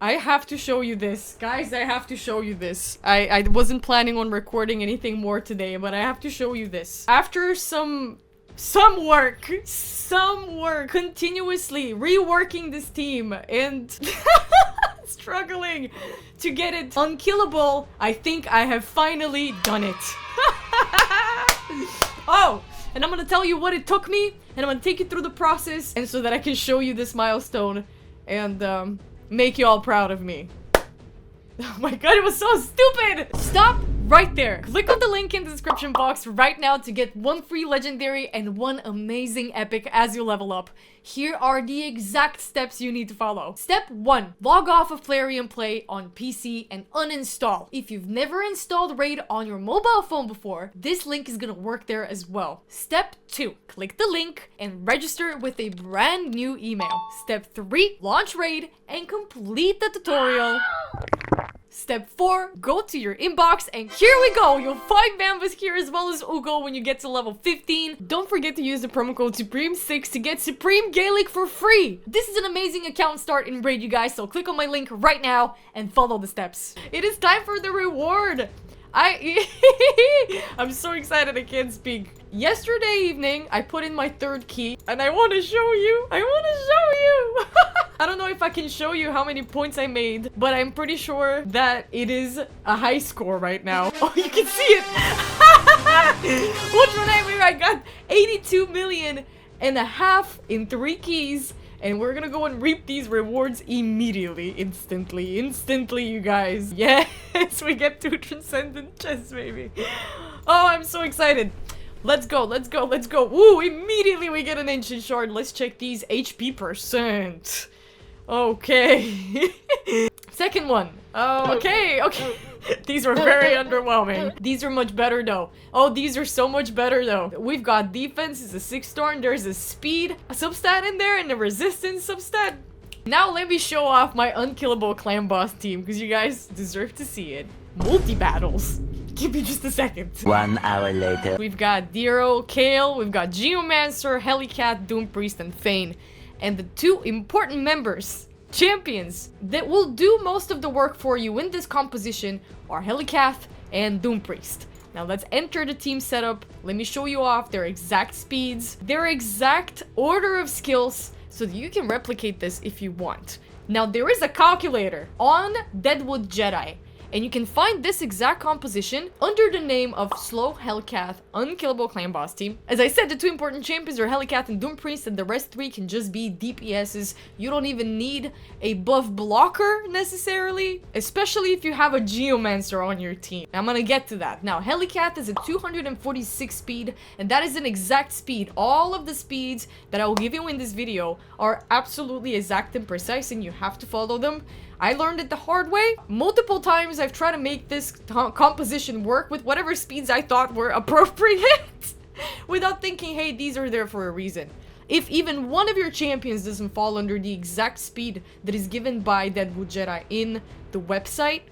I have to show you this. Guys, I have to show you this. I wasn't planning on recording anything more today, but I have to show you this. After some work, continuously reworking this team and struggling to get it unkillable, I think I have finally done it. Oh, and I'm gonna tell you what it took me, and I'm gonna take you through the process, and so that I can show you this milestone and make you all proud of me. Oh my god, it was so stupid! Stop right there. Click on the link in the description box right now to get 1 free legendary and 1 amazing epic as you level up. Here are the exact steps you need to follow. Step 1. Log off of Plarium Play on PC and uninstall. If you've never installed Raid on your mobile phone before, this link is gonna work there as well. Step 2. Click the link and register with a brand new email. Step 3. Launch Raid and complete the tutorial. Step 4, go to your inbox, and here we go! You'll find Bambus here as well as Ugo when you get to level 15. Don't forget to use the promo code Supreme6 to get Supreme Gaelic for free! This is an amazing account start in Raid, you guys, so click on my link right now and follow the steps. It is time for the reward! I'm so excited I can't speak. Yesterday evening, I put in my 3rd key, and I want to show you! I don't know if I can show you how many points I made, but I'm pretty sure that it is a high score right now. Oh, you can see it! What's your name? I got 82 million and a half in 3 keys. And we're gonna go and reap these rewards immediately, instantly, you guys. Yes, we get 2 transcendent chests, baby. Oh, I'm so excited. Let's go. Woo, immediately we get an ancient shard. Let's check these HP percent. Okay. Second one. Okay. These were very underwhelming. These are much better though. Oh, these are so much better though. We've got defense is a 6-star, and there's a speed substat in there and a resistance substat. Now let me show off my unkillable clan boss team because you guys deserve to see it. Multi-battles. Give me just a second. 1 hour later. We've got Dero, Kale, we've got Geomancer, Helicat, Doom Priest, and Thane. And the 2 important members, champions, that will do most of the work for you in this composition are Helicath and Doom Priest. Now let's enter the team setup. Let me show you off their exact speeds, their exact order of skills, so that you can replicate this if you want. Now there is a calculator on Deadwood Jedi, and you can find this exact composition under the name of Slow Hellcath Unkillable Clan Boss Team. As I said, the 2 important champions are Helicath and Doom Priest, and the rest 3 can just be DPSs. You don't even need a buff blocker necessarily, especially if you have a Geomancer on your team. I'm gonna get to that. Now, Helicath is a 246 speed, and that is an exact speed. All of the speeds that I will give you in this video are absolutely exact and precise, and you have to follow them. I learned it the hard way. Multiple times I've tried to make this composition work with whatever speeds I thought were appropriate without thinking, hey, these are there for a reason. If even one of your champions doesn't fall under the exact speed that is given by Deadwood Jedi in the website,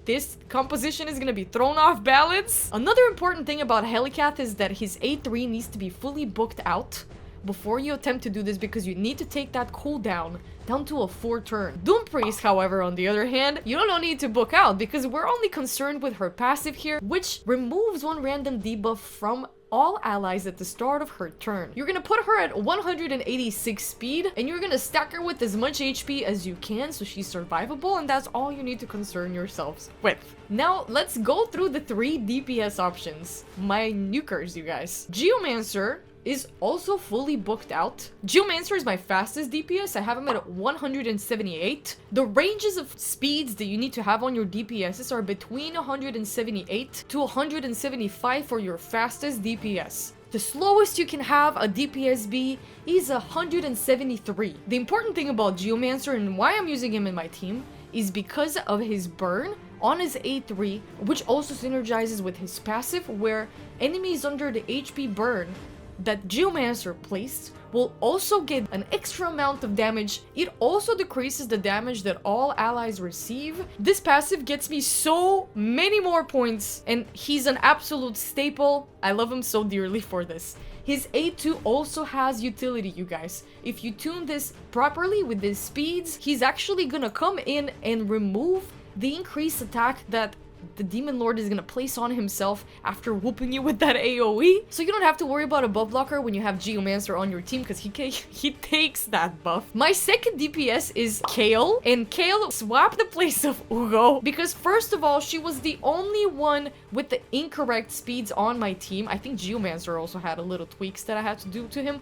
this composition is gonna be thrown off balance. Another important thing about Helicath is that his A3 needs to be fully booked out before you attempt to do this, because you need to take that cooldown down to a 4 turn. Doom Priest, however, on the other hand, you don't need to book out because we're only concerned with her passive here, which removes 1 random debuff from all allies at the start of her turn. You're gonna put her at 186 speed, and you're gonna stack her with as much HP as you can so she's survivable, and that's all you need to concern yourselves with. Now, let's go through the 3 DPS options. My nukers, you guys. Geomancer is also fully booked out. Geomancer is my fastest DPS. I have him at 178. The ranges of speeds that you need to have on your DPSs are between 178 to 175 for your fastest DPS. The slowest you can have a DPS be is 173. The important thing about Geomancer and why I'm using him in my team is because of his burn on his A3, which also synergizes with his passive, where enemies under the HP burn that Geomancer placed will also get an extra amount of damage. It also decreases the damage that all allies receive. This passive gets me so many more points, and he's an absolute staple. I love him so dearly for this. His A2 also has utility, you guys. If you tune this properly with his speeds, he's actually gonna come in and remove the increased attack that the Demon Lord is gonna place on himself after whooping you with that AoE. So you don't have to worry about a buff blocker when you have Geomancer on your team, because he takes that buff. My second DPS is Kale, and Kale swapped the place of Ugo because first of all, she was the only one with the incorrect speeds on my team. I think Geomancer also had a little tweaks that I had to do to him,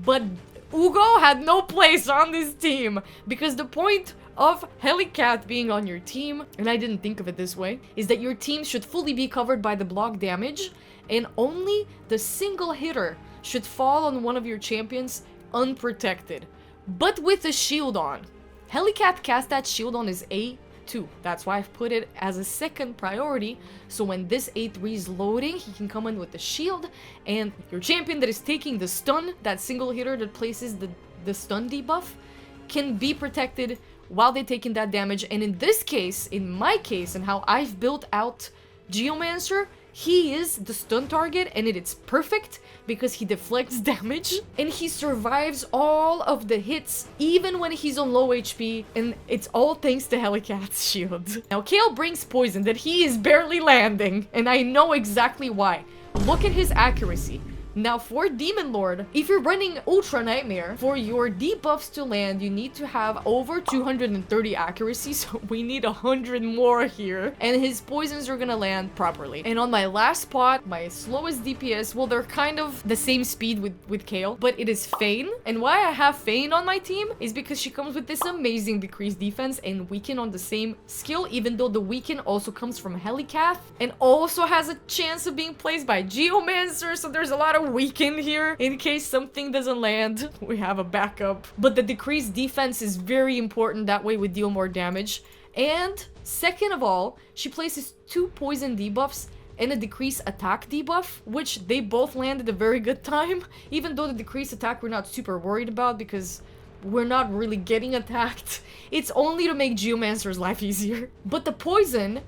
but Ugo had no place on this team because the point of Helicat being on your team, and I didn't think of it this way, is that your team should fully be covered by the block damage, and only the single hitter should fall on one of your champions unprotected, but with a shield on. Helicat cast that shield on his A2. That's why I've put it as a second priority, so when this A3 is loading, he can come in with the shield, and your champion that is taking the stun, that single hitter that places the stun debuff, can be protected while they're taking that damage. And in this case, in my case, and how I've built out Geomancer, he is the stun target, and it's perfect because he deflects damage and he survives all of the hits even when he's on low HP, and it's all thanks to Helicat's shield. Now Kale brings poison that he is barely landing, and I know exactly why. Look at his accuracy. Now for Demon Lord, if you're running Ultra Nightmare, for your debuffs to land, you need to have over 230 accuracy, so we need 100 more here. And his poisons are gonna land properly. And on my last spot, my slowest DPS, well, they're kind of the same speed with Kale, but it is Fane. And why I have Fane on my team is because she comes with this amazing decreased defense and weaken on the same skill, even though the weaken also comes from Helicath and also has a chance of being placed by Geomancer, so there's a lot of weaken here in case something doesn't land. We have a backup, but the decreased defense is very important. That way we deal more damage. And second of all, she places 2 poison debuffs and a decreased attack debuff, which they both land at a very good time, even though the decreased attack we're not super worried about because we're not really getting attacked. It's only to make Geomancer's life easier. But the poison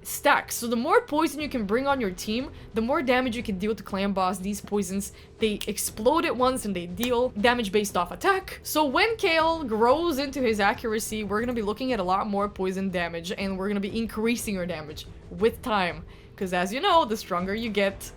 stacks, so the more poison you can bring on your team, the more damage you can deal to clan boss. These poisons, they explode at once and they deal damage based off attack. So when Kale grows into his accuracy, we're gonna be looking at a lot more poison damage, and we're gonna be increasing your damage with time, because as you know, the stronger you get,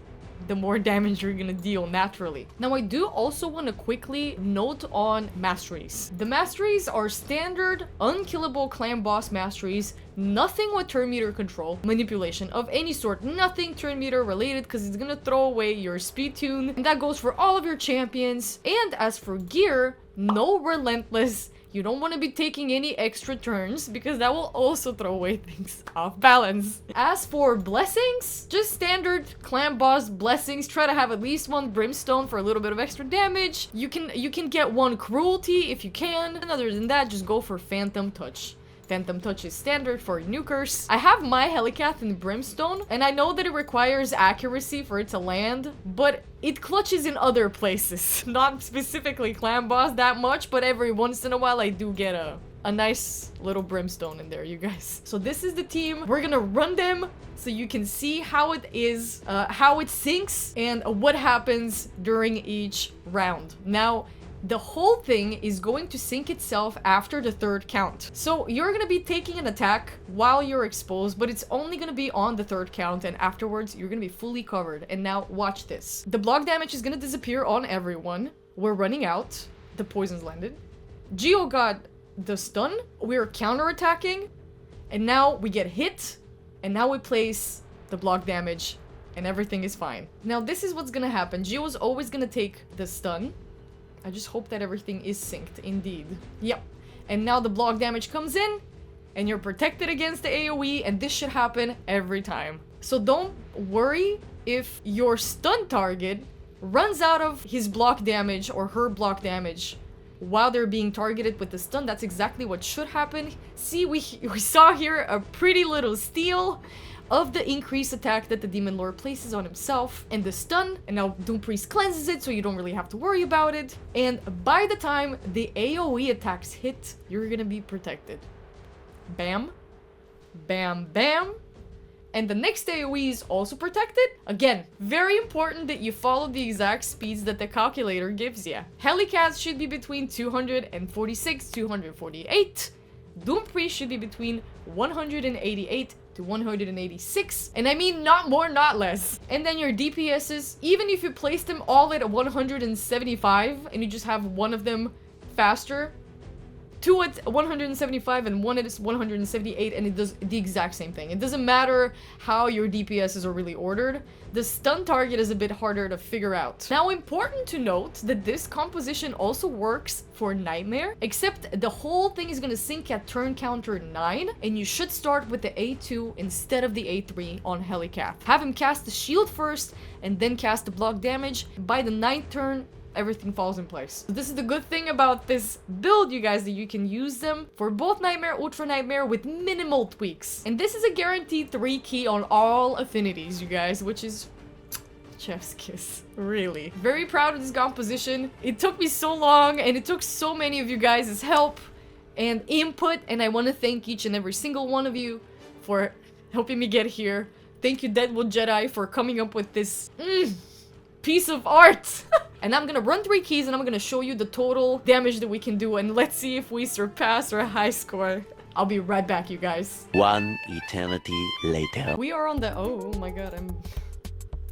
the more damage you're gonna deal naturally. Now I do also want to quickly note on masteries. The masteries are standard unkillable clan boss masteries, nothing with turn meter control, manipulation of any sort, nothing turn meter related, because it's gonna throw away your speed tune, and that goes for all of your champions. And as for gear, no relentless. You don't want to be taking any extra turns because that will also throw away things off balance. As for blessings, just standard clan boss blessings. Try to have at least 1 brimstone for a little bit of extra damage. You can get 1 cruelty if you can. And other than that, just go for phantom touch. Phantom touch is standard for nukers. I have my Helicath in brimstone, and I know that it requires accuracy for it to land, but it clutches in other places. Not specifically clan boss that much, but every once in a while I do get a nice little brimstone in there, you guys. So this is the team. We're gonna run them so you can see how it is, how it syncs, and what happens during each round. Now, the whole thing is going to sync itself after the 3rd count. So you're gonna be taking an attack while you're exposed, but it's only gonna be on the 3rd count, and afterwards you're gonna be fully covered. And now watch this. The block damage is gonna disappear on everyone. We're running out. The poison's landed. Geo got the stun. We're counterattacking, and now we get hit, and now we place the block damage, and everything is fine. Now this is what's gonna happen. Geo is always gonna take the stun. I just hope that everything is synced, indeed. Yep. And now the block damage comes in, and you're protected against the AoE, and this should happen every time. So don't worry if your stun target runs out of his block damage or her block damage while they're being targeted with the stun. That's exactly what should happen. See, we saw here a pretty little steal of the increased attack that the Demon Lord places on himself and the stun, and now Doom Priest cleanses it, so you don't really have to worry about it. And by the time the AoE attacks hit, you're gonna be protected. Bam. Bam, bam. and the next AoE is also protected. Again, very important that you follow the exact speeds that the calculator gives you. Helicat should be between 246, 248. Doom Priest should be between 188 to 186, and I mean not more, not less. And then your DPSs, even if you place them all at 175 and you just have one of them faster, two at 175 and one at 178, and it does the exact same thing. It doesn't matter how your DPSs are really ordered. The stun target is a bit harder to figure out. Now, important to note that this composition also works for Nightmare, except the whole thing is gonna sync at turn counter 9, and you should start with the A2 instead of the A3 on Helicat. Have him cast the shield first, and then cast the block damage. By the 9th turn, everything falls in place. This is the good thing about this build, you guys, that you can use them for both Nightmare, Ultra Nightmare with minimal tweaks. And this is a guaranteed 3 key on all affinities, you guys, which is chef's kiss. Really. Very proud of this composition. It took me so long, and it took so many of you guys' help and input, and I want to thank each and every single one of you for helping me get here. Thank you, Deadwood Jedi, for coming up with this piece of art. And I'm gonna run 3 keys and I'm gonna show you the total damage that we can do, and let's see if we surpass our high score. I'll be right back, you guys. One eternity later. We are on the... oh my god, I'm...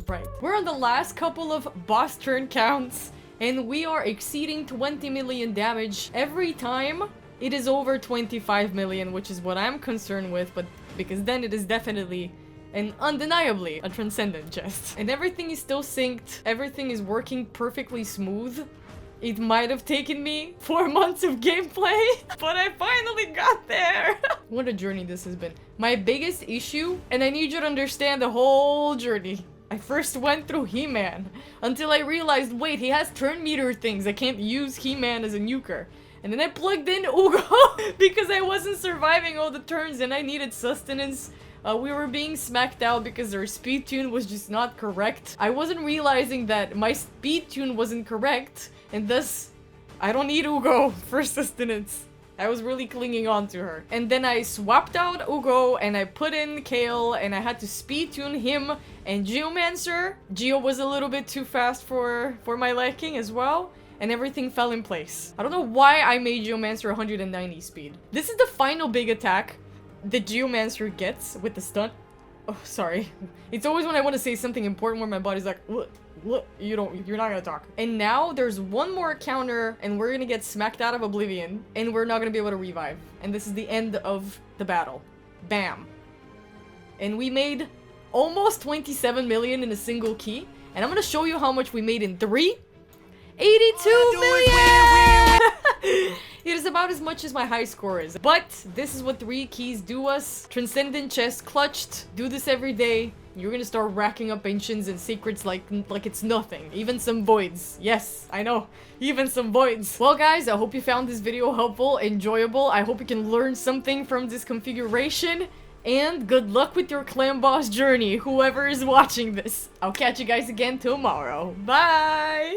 right. We're on the last couple of boss turn counts, and we are exceeding 20 million damage every time. It is over 25 million, which is what I'm concerned with, but because then it is definitely and undeniably a transcendent chest. And everything is still synced. Everything is working perfectly smooth. It might have taken me 4 months of gameplay, but I finally got there. What a journey this has been. My biggest issue, and I need you to understand the whole journey. I first went through He-Man until I realized, wait, he has turn meter things. I can't use He-Man as a nuker. And then I plugged in Ugo because I wasn't surviving all the turns and I needed sustenance. We were being smacked out because our speed tune was just not correct. I wasn't realizing that my speed tune wasn't correct, and thus I don't need Ugo for sustenance. I was really clinging on to her. And then I swapped out Ugo and I put in Kale, and I had to speed tune him and Geomancer. Geo was a little bit too fast for my liking as well, and everything fell in place. I don't know why I made Geomancer 190 speed. This is the final big attack the Geomancer gets with the stunt. Oh, sorry. It's always when I want to say something important where my body's like, look, you're not gonna talk. And now there's one more counter and we're gonna get smacked out of oblivion and we're not gonna be able to revive. And this is the end of the battle. Bam. And we made almost 27 million in a single key. And I'm gonna show you how much we made in 3. 82 million! It is about as much as my high score is. But this is what 3 keys do us. Transcendent chest clutched. Do this every day. You're gonna start racking up ancients and secrets like it's nothing. Even some voids. Yes, I know. Even some voids. Well, guys, I hope you found this video helpful, enjoyable. I hope you can learn something from this configuration. And good luck with your clan boss journey, whoever is watching this. I'll catch you guys again tomorrow. Bye!